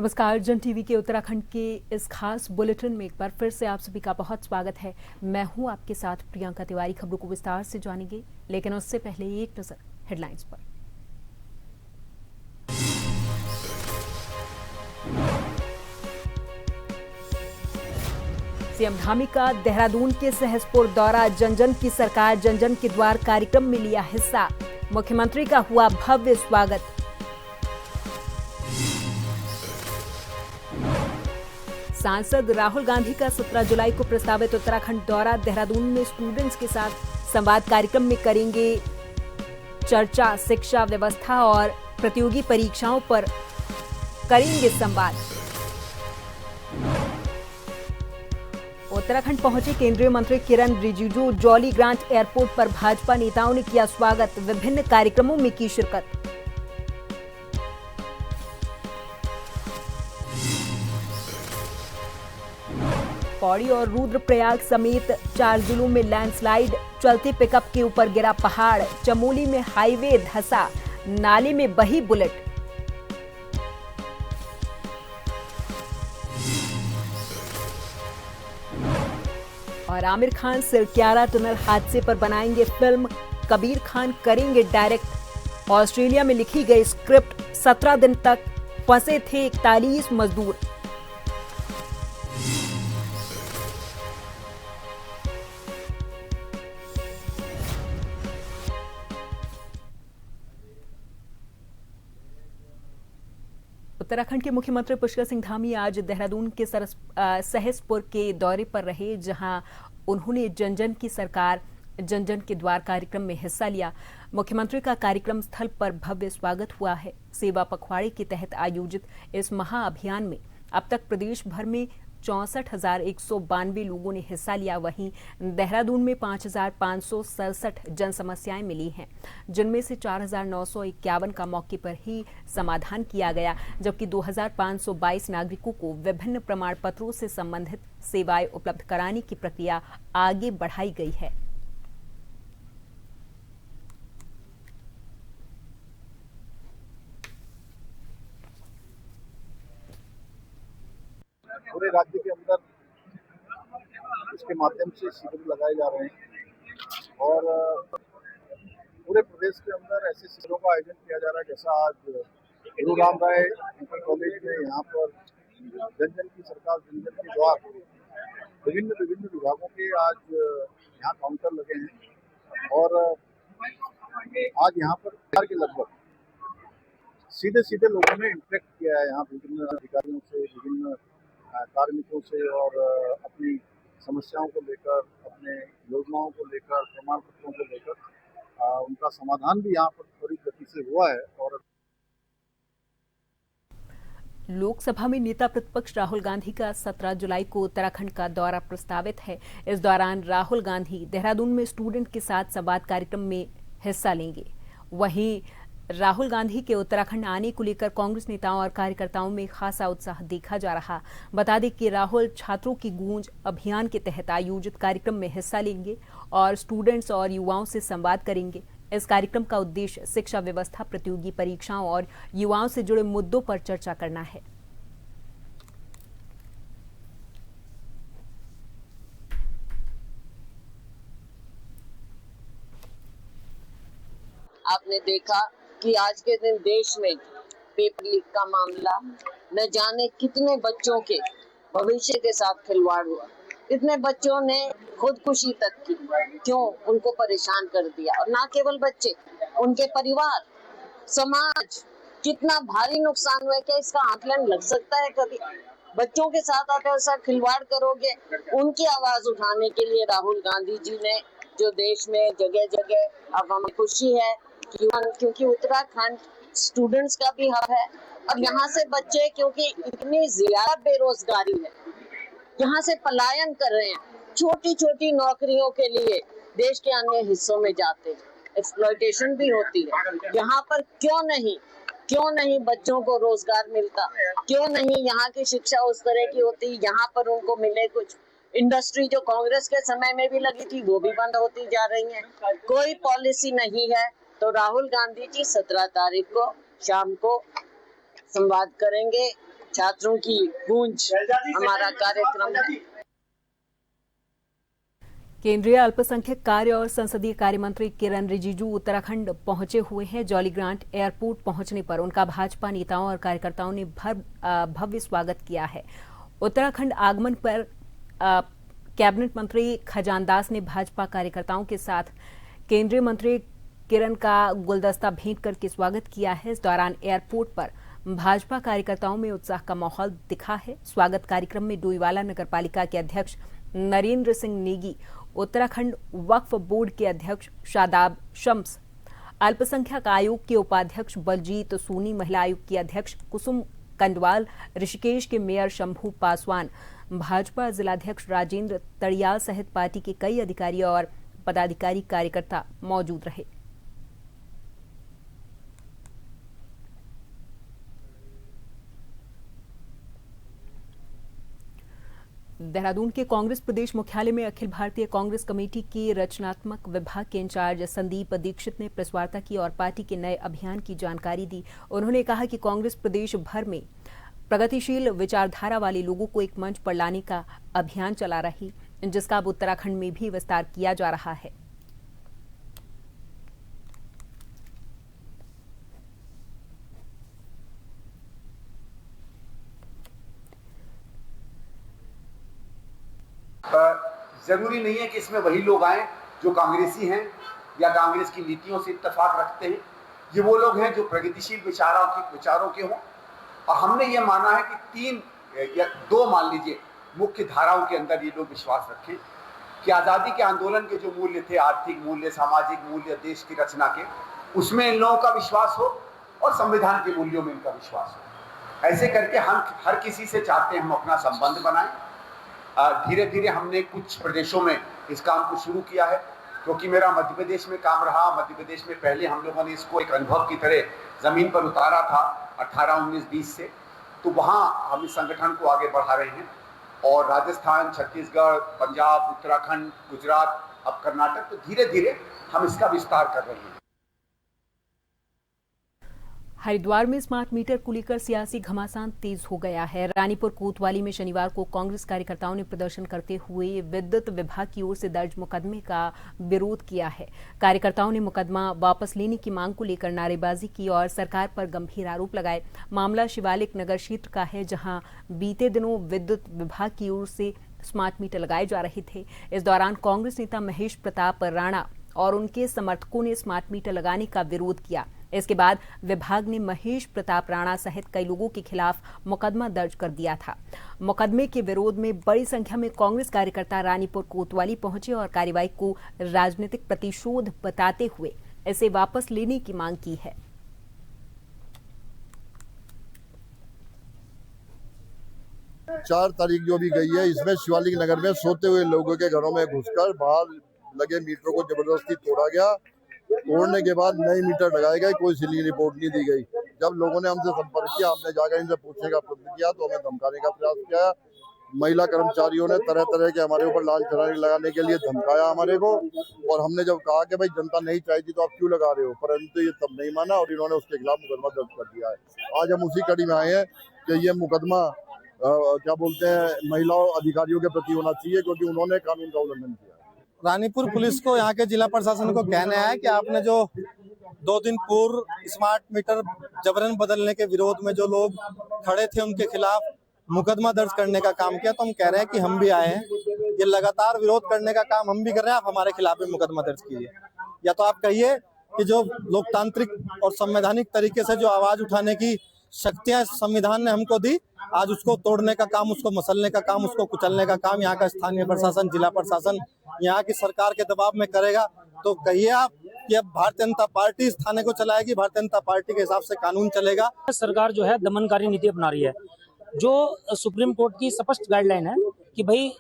नमस्कार। जन टीवी के उत्तराखंड के इस खास बुलेटिन में एक बार फिर से आप सभी का बहुत स्वागत है। मैं हूं आपके साथ प्रियंका तिवारी। खबरों को विस्तार से जानेंगे, लेकिन उससे पहले एक नजर हेडलाइंस पर। सीएम धामी का देहरादून के सहसपुर दौरा। जन जन की सरकार जन जन के द्वार कार्यक्रम में लिया हिस्सा। मुख्यमंत्री का हुआ भव्य स्वागत। सांसद राहुल गांधी का 17 जुलाई को प्रस्तावित उत्तराखंड दौरा। देहरादून में स्टूडेंट्स के साथ संवाद कार्यक्रम में करेंगे चर्चा। शिक्षा व्यवस्था और प्रतियोगी परीक्षाओं पर करेंगे संवाद। उत्तराखंड पहुंचे केंद्रीय मंत्री किरण रिजिजू। जॉली ग्रांट एयरपोर्ट पर भाजपा नेताओं ने किया स्वागत। विभिन्न कार्यक्रमों में की शिरकत। पौड़ी और रुद्रप्रयाग समेत 4 जिलों में लैंडस्लाइड। चलते पिकअप के ऊपर गिरा पहाड़। चमोली में हाईवे धंसा। नाले में बही बुलेट। और आमिर खान सिरक्यारा टनल हादसे पर बनाएंगे फिल्म। कबीर खान करेंगे डायरेक्ट। ऑस्ट्रेलिया में लिखी गई स्क्रिप्ट। 17 दिन तक फंसे थे 41 मजदूर। उत्तराखंड के मुख्यमंत्री पुष्कर सिंह धामी आज देहरादून के सहसपुर के दौरे पर रहे, जहां उन्होंने जन जन की सरकार जन जन के द्वार कार्यक्रम में हिस्सा लिया। मुख्यमंत्री का कार्यक्रम स्थल पर भव्य स्वागत हुआ है। सेवा पखवाड़े के तहत आयोजित इस महाअभियान में अब तक प्रदेश भर में 64,192 लोगों ने हिस्सा लिया। वहीं देहरादून में 5,567 जन समस्याएं मिली हैं, जिनमें से 4,951 का मौके पर ही समाधान किया गया, जबकि 2,522 नागरिकों को विभिन्न प्रमाण पत्रों से संबंधित सेवाएं उपलब्ध कराने की प्रक्रिया आगे बढ़ाई गई है। पूरे राज्य के अंदर इसके माध्यम से शिविर लगाए जा रहे हैं और पूरे प्रदेश के अंदर ऐसे शिविरों का आयोजन किया जा रहा है। जैसा आज गुरु राम राय इंटर कॉलेज में यहाँ पर जन जन की सरकार जन जन के द्वार विभिन्न विभागों के आज यहाँ काउंटर लगे हैं और आज यहाँ पर के लगभग सीधे लोगों ने इंटरेक्ट किया है। यहाँ विभिन्न अधिकारियों से, विभिन्न कार्मिकों से और अपनी समस्याओं को लेकर, अपने योजनाओं को लेकर, प्रमाण पत्रों को लेकर उनका समाधान भी यहाँ पर थोड़ी गति से हुआ है। और लोकसभा में नेता प्रतिपक्ष राहुल गांधी का 17 जुलाई को उत्तराखंड का दौरा प्रस्तावित है। इस दौरान राहुल गांधी देहरादून में स्टूडेंट के साथ संवाद कार्यक्रम में हिस्सा लेंगे। वहीं राहुल गांधी के उत्तराखंड आने को लेकर कांग्रेस नेताओं और कार्यकर्ताओं में खासा उत्साह देखा जा रहा। बता दें कि राहुल छात्रों की गूंज अभियान के तहत आयोजित कार्यक्रम में हिस्सा लेंगे और स्टूडेंट्स और युवाओं से संवाद करेंगे। इस कार्यक्रम का उद्देश्य शिक्षा व्यवस्था, प्रतियोगी परीक्षाओं और युवाओं से जुड़े मुद्दों पर चर्चा करना है। आपने देखा कि आज के दिन देश में पेपर लीक का मामला, न जाने कितने बच्चों के भविष्य के साथ खिलवाड़ हुआ। कितने बच्चों ने खुदकुशी तक की। क्यों? उनको परेशान कर दिया। और ना केवल बच्चे, उनके परिवार, समाज, कितना भारी नुकसान हुआ। क्या इसका आकलन लग सकता है कभी? बच्चों के साथ आप ऐसा खिलवाड़ करोगे? उनकी आवाज उठाने के लिए राहुल गांधी जी ने जो देश में जगह जगह, अब हमें खुशी है क्योंकि उत्तराखंड स्टूडेंट्स का भी हब है और यहाँ से बच्चे, क्योंकि इतनी ज्यादा बेरोजगारी है, यहाँ से पलायन कर रहे हैं, छोटी छोटी नौकरियों के लिए देश के अन्य हिस्सों में जाते हैं, एक्सप्लॉयटेशन भी होती है। यहाँ पर क्यों नहीं बच्चों को रोजगार मिलता? क्यों नहीं यहाँ की शिक्षा उस तरह की होती, यहाँ पर उनको मिले कुछ? इंडस्ट्री जो कांग्रेस के समय में भी लगी थी वो भी बंद होती जा रही है। कोई पॉलिसी नहीं है। तो राहुल गांधी जी 17 तारीख को शाम को संवाद करेंगे, छात्रों की गूंज हमारा कार्यक्रम है। केंद्रीय अल्पसंख्यक कार्य और संसदीय कार्य मंत्री किरण रिजिजू उत्तराखंड पहुंचे हुए हैं। जॉलीग्रांट एयरपोर्ट पहुंचने पर उनका भाजपा नेताओं और कार्यकर्ताओं ने भव्य स्वागत किया है। उत्तराखंड आगमन पर कैबिनेट मंत्री खजानदास ने भाजपा कार्यकर्ताओं के साथ केंद्रीय मंत्री किरण का गुलदस्ता भेंट करके स्वागत किया है। इस दौरान एयरपोर्ट पर भाजपा कार्यकर्ताओं में उत्साह का माहौल दिखा है। स्वागत कार्यक्रम में डोईवाला नगरपालिका के अध्यक्ष नरेंद्र सिंह नेगी, उत्तराखंड वक्फ बोर्ड के अध्यक्ष शादाब शम्स, अल्पसंख्यक आयोग के उपाध्यक्ष बलजीत सोनी, महिला आयोग की अध्यक्ष कुसुम कंडवाल, ऋषिकेश के मेयर शंभू पासवान, भाजपा जिलाध्यक्ष राजेंद्र तड़ियाल सहित पार्टी के कई अधिकारी और पदाधिकारी कार्यकर्ता मौजूद रहे। देहरादून के कांग्रेस प्रदेश मुख्यालय में अखिल भारतीय कांग्रेस कमेटी के रचनात्मक विभाग के इंचार्ज संदीप दीक्षित ने प्रेस वार्ता की और पार्टी के नए अभियान की जानकारी दी। उन्होंने कहा कि कांग्रेस प्रदेश भर में प्रगतिशील विचारधारा वाले लोगों को एक मंच पर लाने का अभियान चला रही, जिसका अब उत्तराखंड में भी विस्तार किया जा रहा है। जरूरी नहीं है कि इसमें वही लोग आए जो कांग्रेसी हैं या कांग्रेस की नीतियों से इत्तेफाक रखते हैं। ये वो लोग हैं जो प्रगतिशील विचारों के हों। और हमने ये माना है कि 3 या 2 मान लीजिए मुख्य धाराओं के अंदर ये लोग विश्वास रखें कि आज़ादी के आंदोलन के जो मूल्य थे, आर्थिक मूल्य, सामाजिक मूल्य, देश की रचना के, उसमें इन लोगों का विश्वास हो और संविधान के मूल्यों में इनका विश्वास हो। ऐसे करके हम हर किसी से चाहते हैं हम अपना संबंध बनाएं। धीरे धीरे हमने कुछ प्रदेशों में इस काम को शुरू किया है, क्योंकि मेरा मध्य प्रदेश में काम रहा। मध्य प्रदेश में पहले हम लोगों ने इसको एक अनुभव की तरह जमीन पर उतारा था 18, 19, 20 से, तो वहाँ हम इस संगठन को आगे बढ़ा रहे हैं। और राजस्थान, छत्तीसगढ़, पंजाब, उत्तराखंड, गुजरात, अब कर्नाटक, तो धीरे धीरे हम इसका विस्तार कर रहे हैं। हरिद्वार में स्मार्ट मीटर को लेकर सियासी घमासान तेज हो गया है। रानीपुर कोतवाली में शनिवार को कांग्रेस कार्यकर्ताओं ने प्रदर्शन करते हुए विद्युत विभाग की ओर से दर्ज मुकदमे का विरोध किया है। कार्यकर्ताओं ने मुकदमा वापस लेने की मांग को लेकर नारेबाजी की और सरकार पर गंभीर आरोप लगाए। मामला शिवालिक नगर क्षेत्र का है, जहां बीते दिनों विद्युत विभाग की ओर से स्मार्ट मीटर लगाए जा रहे थे। इस दौरान कांग्रेस नेता महेश प्रताप राणा और उनके समर्थकों ने स्मार्ट मीटर लगाने का विरोध किया। इसके बाद विभाग ने महेश प्रताप राणा सहित कई लोगों के खिलाफ मुकदमा दर्ज कर दिया था। मुकदमे के विरोध में बड़ी संख्या में कांग्रेस कार्यकर्ता रानीपुर कोतवाली पहुंचे और कार्रवाई को राजनीतिक प्रतिशोध बताते हुए इसे वापस लेने की मांग की है। चार तारीख जो भी गई है, इसमें शिवालिक नगर में सोते हुए लोगों के घरों में घुसकर बाहर लगे मीटरों को जबरदस्ती तोड़ा गया। तोड़ने के बाद नए मीटर लगाए गए, कोई सिली रिपोर्ट नहीं दी गई। जब लोगों ने हमसे संपर्क किया, हमने जाकर इनसे पूछने का प्रयत्न किया तो हमें धमकाने का प्रयास किया। महिला कर्मचारियों ने तरह तरह के हमारे ऊपर लाल छलांग लगाने के लिए धमकाया हमारे को। और हमने जब कहा कि भाई जनता नहीं चाहती तो आप क्यों लगा रहे हो, परंतु ये तब नहीं माना और इन्होंने उसके खिलाफ मुकदमा दर्ज कर दिया है। आज हम उसी कड़ी में आए हैं कि ये मुकदमा क्या बोलते हैं महिलाओं अधिकारियों के प्रति होना चाहिए, क्योंकि उन्होंने कानून का उल्लंघन किया। रानीपुर पुलिस को, यहाँ के जिला प्रशासन को कहना है कि आपने जो 2 दिन पूर्व स्मार्ट मीटर जबरन बदलने के विरोध में जो लोग खड़े थे उनके खिलाफ मुकदमा दर्ज करने का काम किया, तो हम कह रहे हैं कि हम भी आए हैं। ये लगातार विरोध करने का काम हम भी कर रहे हैं, आप हमारे खिलाफ भी मुकदमा दर्ज कीजिए। या तो आप कहिए कि जो लोकतांत्रिक और संवैधानिक तरीके से जो आवाज उठाने की शक्तियां संविधान ने हमको दी, आज उसको तोड़ने का काम, उसको मसलने का काम, उसको कुचलने का काम यहाँ का स्थानीय प्रशासन, जिला प्रशासन, यहाँ की सरकार के दबाव में करेगा। तो कहिए आप कि अब भारतीय जनता पार्टी इस थाने को चलाएगी, भारतीय जनता पार्टी के हिसाब से कानून चलेगा। सरकार जो है दमनकारी नीति अपना रही है। जो सुप्रीम कोर्ट की स्पष्ट गाइडलाइन है कि भाई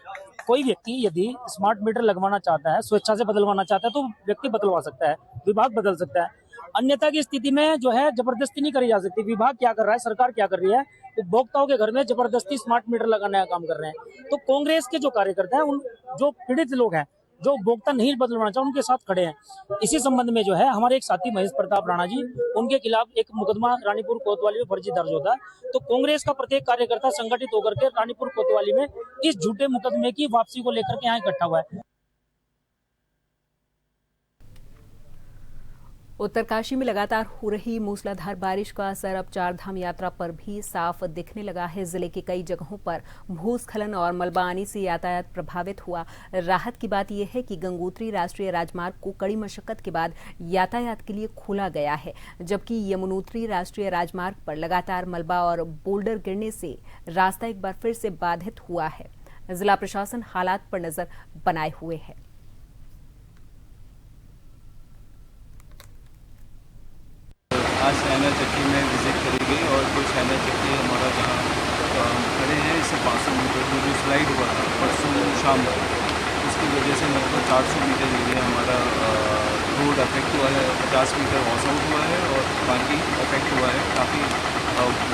कोई व्यक्ति यदि स्मार्ट मीटर लगवाना चाहता है, स्वेच्छा से बदलवाना चाहता है, तो व्यक्ति बदलवा सकता है, विभाग बदल सकता है। अन्यथा की स्थिति में जो है जबरदस्ती नहीं करी जा सकती। विभाग क्या कर रहा है, सरकार क्या कर रही है, उपभोक्ताओं के घर में जबरदस्ती स्मार्ट मीटर लगाने का काम कर रहे हैं। तो कांग्रेस के जो कार्यकर्ता हैं, उन जो पीड़ित लोग हैं, जो उपभोक्ता नहीं बदलवाना चाहते उनके साथ खड़े हैं। इसी संबंध में जो है हमारे एक साथी महेश प्रताप राणा जी, उनके खिलाफ एक मुकदमा रानीपुर कोतवाली में फर्जी दर्ज होता है। तो कांग्रेस का प्रत्येक कार्यकर्ता संगठित होकर के रानीपुर कोतवाली में इस झूठे मुकदमे की वापसी को लेकर के यहाँ इकट्ठा हुआ है। उत्तरकाशी में लगातार हो रही मूसलाधार बारिश का असर अब चारधाम यात्रा पर भी साफ दिखने लगा है। जिले के कई जगहों पर भूस्खलन और मलबा आने से यातायात प्रभावित हुआ। राहत की बात यह है कि गंगोत्री राष्ट्रीय राजमार्ग को कड़ी मशक्कत के बाद यातायात के लिए खोला गया है, जबकि यमुनोत्री राष्ट्रीय राजमार्ग पर लगातार मलबा और बोल्डर गिरने से रास्ता एक बार फिर से बाधित हुआ है। जिला प्रशासन हालात पर नजर बनाए हुए है। आज सैना चक्की में विजिट करी गई और जो सैना चक्की हमारा जहाँ खड़े हैं इससे 500 मीटर दूर जो स्लाइड हुआ था परसों शाम को, उसकी वजह से लगभग 400 मीटर एरिया हमारा रोड अफेक्ट हुआ है, 50 मीटर वॉश आउट हुआ है और बाकी अफेक्ट हुआ है काफ़ी,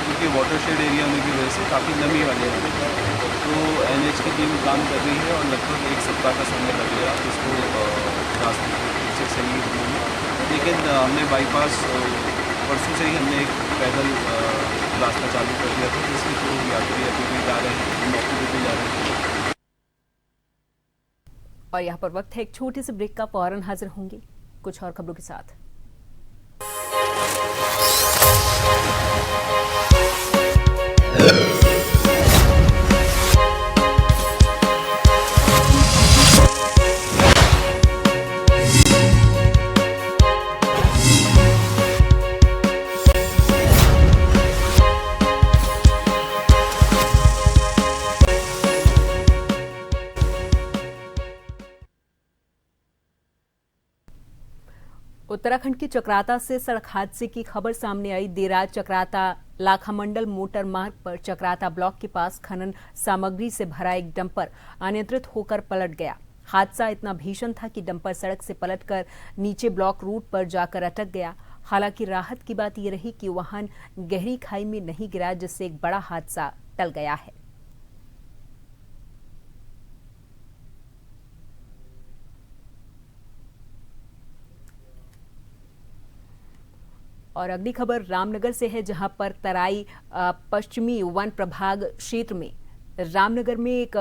क्योंकि वाटरशेड एरिया में की वजह से काफ़ी नमी वाले हैं। तो NH की टीम काम कर रही है और लगभग 1 सप्ताह का समय लगेगा इसको रास्ते से सही होने में। लेकिन हमने बाईपास परसों से ही हमने एक पैदल रास्ता चालू कर दिया था, जिसके थ्रू यात्री अभी भी जा रहे हैं, मौके पर भी जा रहे हैं। और यहाँ पर वक्त है एक छोटे से ब्रेक का, फौरन हाजिर होंगे कुछ और खबरों के साथ। उत्तराखंड की चक्राता से सड़क हादसे की खबर सामने आई। देर रात चक्राता लाखामंडल मोटर मार्ग पर चक्राता ब्लॉक के पास खनन सामग्री से भरा एक डंपर अनियंत्रित होकर पलट गया। हादसा इतना भीषण था कि डंपर सड़क से पलटकर नीचे ब्लॉक रूट पर जाकर अटक गया। हालांकि राहत की बात यह रही कि वाहन गहरी खाई में नहीं गिरा, जिससे एक बड़ा हादसा टल गया है। और अगली खबर रामनगर से है, जहां पर तराई पश्चिमी वन प्रभाग क्षेत्र में रामनगर में एक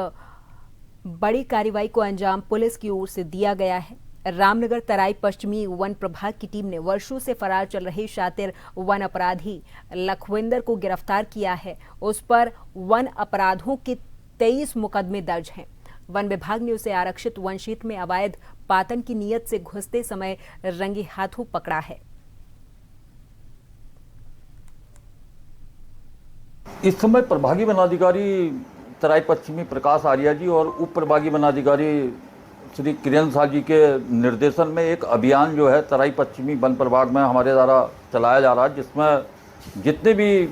बड़ी कार्रवाई को अंजाम पुलिस की ओर से दिया गया है। रामनगर तराई पश्चिमी वन प्रभाग की टीम ने वर्षों से फरार चल रहे शातिर वन अपराधी लखविंदर को गिरफ्तार किया है। उस पर वन अपराधों के 23 मुकदमे दर्ज हैं। वन विभाग ने उसे आरक्षित वन क्षेत्र में अवैध पातन की नीयत से घुसते समय रंगे हाथों पकड़ा है। इस समय प्रभागी वनाधिकारी तराई पश्चिमी प्रकाश आर्या जी और उप प्रभागी वनाधिकारी श्री किरण शाह जी के निर्देशन में एक अभियान जो है तराई पश्चिमी वन प्रभाग में हमारे द्वारा चलाया जा रहा है, जिसमें जितने भी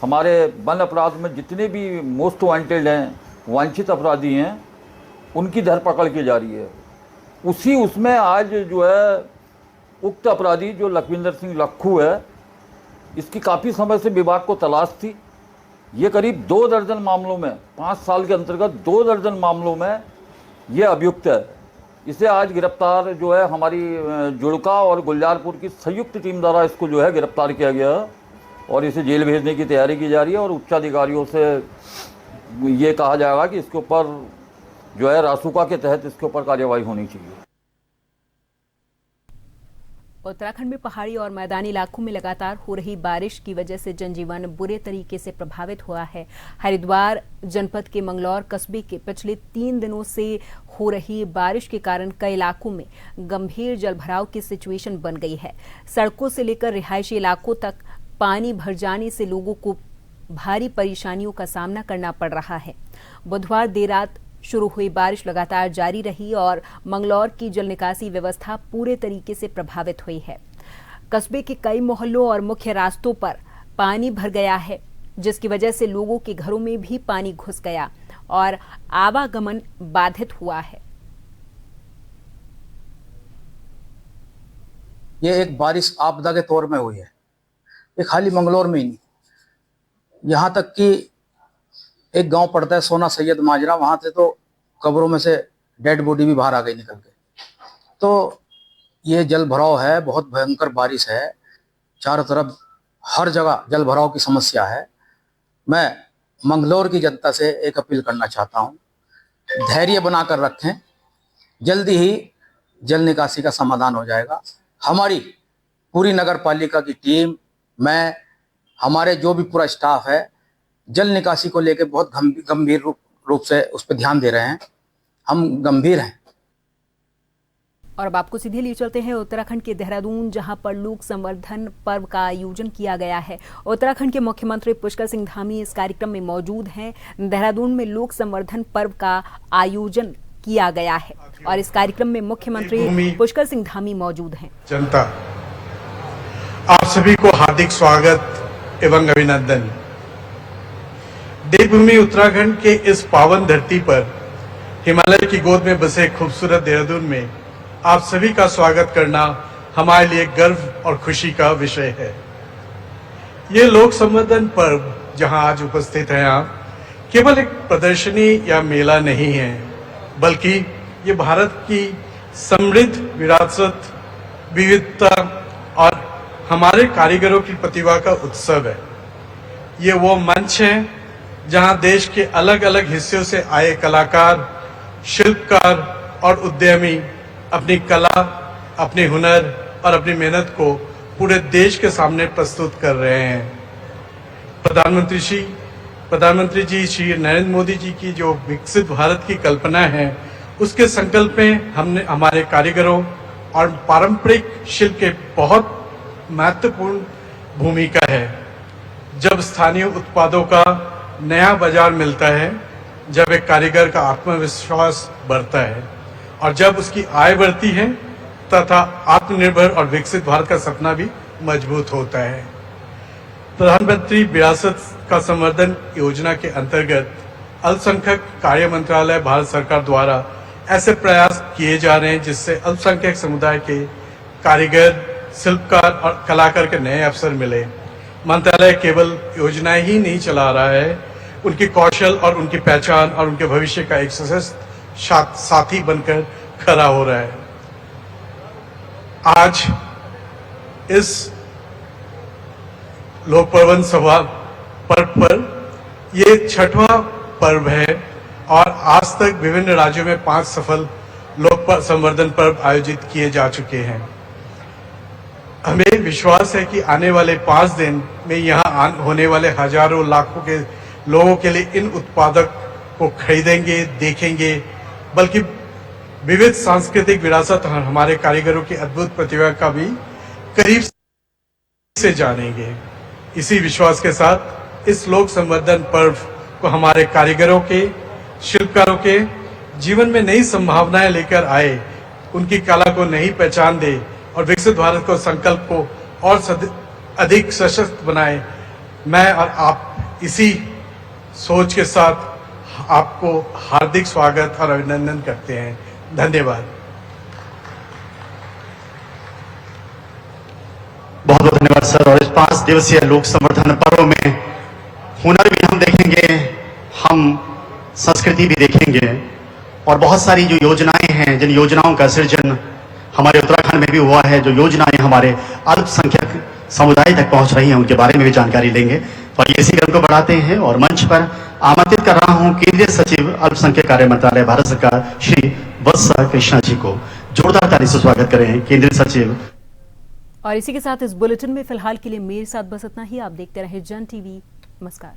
हमारे वन अपराध में जितने भी मोस्ट वांटेड हैं, वांछित अपराधी हैं, उनकी धरपकड़ की जा रही है। उसमें आज जो है उक्त अपराधी जो लखविंदर सिंह लक्खू है, इसकी काफ़ी समय से विभाग को तलाश थी। ये करीब 2 दर्जन मामलों में 5 साल के अंतर्गत 2 दर्जन मामलों में ये अभियुक्त है। इसे आज गिरफ्तार जो है हमारी जुड़का और गुलजारपुर की संयुक्त टीम द्वारा इसको जो है गिरफ्तार किया गया और इसे जेल भेजने की तैयारी की जा रही है और उच्चाधिकारियों से ये कहा जाएगा कि इसके ऊपर जो है रासुका के तहत इसके ऊपर कार्रवाई होनी चाहिए। उत्तराखंड में पहाड़ी और मैदानी इलाकों में लगातार हो रही बारिश की वजह से जनजीवन बुरे तरीके से प्रभावित हुआ है। हरिद्वार जनपद के मंगलौर कस्बे के पिछले 3 दिनों से हो रही बारिश के कारण कई इलाकों में गंभीर जलभराव की सिचुएशन बन गई है। सड़कों से लेकर रिहायशी इलाकों तक पानी भर जाने से लोगों को भारी परेशानियों का सामना करना पड़ रहा है। बुधवार देर रात शुरू हुई बारिश लगातार जारी रही और मंगलौर की जल निकासी व्यवस्था पूरे तरीके से प्रभावित हुई है। कस्बे के कई मोहल्लों और मुख्य रास्तों पर पानी भर गया है, जिसकी वजह से लोगों के घरों में भी पानी घुस गया और आवागमन बाधित हुआ है। ये एक बारिश आपदा के तौर में हुई है। ये खाली मंगलौर में ही नहीं, यहाँ तक कि एक गांव पड़ता है सोना सैयद माजरा, वहां से तो कब्रों में से डेड बॉडी भी बाहर आ गई निकल के। तो ये जल भराव है, बहुत भयंकर बारिश है, चारों तरफ हर जगह जल भराव की समस्या है। मैं मंगलौर की जनता से एक अपील करना चाहता हूँ, धैर्य बनाकर रखें, जल्दी ही जल निकासी का समाधान हो जाएगा। हमारी पूरी नगर पालिका की टीम, मैं, हमारे जो भी पूरा स्टाफ है, जल निकासी को लेकर बहुत गंभीर रूप से उस पर ध्यान दे रहे हैं। हम गंभीर हैं। और अब आपको सीधे लिए चलते हैं उत्तराखंड के देहरादून, जहां पर लोक संवर्धन पर्व का आयोजन किया गया है। उत्तराखंड के मुख्यमंत्री पुष्कर सिंह धामी इस कार्यक्रम में मौजूद हैं। देहरादून में लोक संवर्धन पर्व का आयोजन किया गया है और इस कार्यक्रम में मुख्यमंत्री पुष्कर सिंह धामी मौजूद हैं। जनता, आप सभी को हार्दिक स्वागत एवं अभिनंदन। देवभूमि उत्तराखंड के इस पावन धरती पर, हिमालय की गोद में बसे खूबसूरत देहरादून में आप सभी का स्वागत करना हमारे लिए गर्व और खुशी का विषय है। ये लोक संवर्धन पर्व जहां आज उपस्थित हैं आप, केवल एक प्रदर्शनी या मेला नहीं है, बल्कि ये भारत की समृद्ध विरासत, विविधता और हमारे कारीगरों की प्रतिभा का उत्सव है। ये वो मंच है जहां देश के अलग अलग हिस्सों से आए कलाकार, शिल्पकार और उद्यमी अपनी कला, अपने हुनर और अपनी मेहनत को पूरे देश के सामने प्रस्तुत कर रहे हैं। प्रधानमंत्री जी श्री नरेंद्र मोदी जी की जो विकसित भारत की कल्पना है, उसके संकल्प में हमने हमारे कारीगरों और पारंपरिक शिल्प के बहुत महत्वपूर्ण भूमिका है। जब स्थानीय उत्पादों का नया बाजार मिलता है, जब एक कारीगर का आत्मविश्वास बढ़ता है और जब उसकी आय बढ़ती है तथा आत्मनिर्भर और विकसित भारत का सपना भी मजबूत होता है। प्रधानमंत्री विरासत का संवर्धन योजना के अंतर्गत अल्पसंख्यक कार्य मंत्रालय भारत सरकार द्वारा ऐसे प्रयास किए जा रहे हैं जिससे अल्पसंख्यक समुदाय के कारीगर, शिल्पकार और कलाकार के नए अवसर मिले। मंत्रालय केवल योजनाएं ही नहीं चला रहा है, उनकी कौशल और उनकी पहचान और उनके भविष्य का एक सशक्त साथी बनकर खड़ा हो रहा है। आज इस लोक पर्व सभा पर्व पर ये 6वां पर्व है और आज तक विभिन्न राज्यों में 5 सफल लोक संवर्धन पर्व आयोजित किए जा चुके हैं। हमें विश्वास है कि आने वाले 5 दिन में यहाँ होने वाले हजारों लाखों के लोगों के लिए इन उत्पादक को खरीदेंगे, देखेंगे, बल्कि विविध सांस्कृतिक विरासत और हमारे कारीगरों की अद्भुत प्रतिभा का भी करीब से जानेंगे। इसी विश्वास के साथ इस लोक संवर्धन पर्व को हमारे कारीगरों के, शिल्पकारों के जीवन में नई संभावनाएं लेकर आए, उनकी कला को नई पहचान दे और विकसित भारत को संकल्प को और अधिक सशक्त बनाए। मैं और आप इसी सोच के साथ आपको हार्दिक स्वागत और अभिनंदन करते हैं। धन्यवाद। बहुत बहुत धन्यवाद सर। और इस 5 दिवसीय लोक संवर्धन पर्व में हुनर भी हम देखेंगे, हम संस्कृति भी देखेंगे और बहुत सारी जो योजनाएं हैं, जिन योजनाओं का सृजन हमारे उत्तराखंड में भी हुआ है, जो योजनाएं हमारे अल्पसंख्यक समुदाय तक पहुंच रही हैं, उनके बारे में भी जानकारी लेंगे और इसी क्रम को बढ़ाते हैं। और मंच पर आमंत्रित कर रहा हूं केंद्रीय सचिव अल्पसंख्यक कार्य मंत्रालय भारत सरकार श्री वत्सा कृष्णा जी को। जोरदार ताली से स्वागत करें केंद्रीय सचिव। और इसी के साथ इस बुलेटिन में फिलहाल के लिए मेरे साथ बस इतना ही। आप देखते रहे जन टीवी। नमस्कार।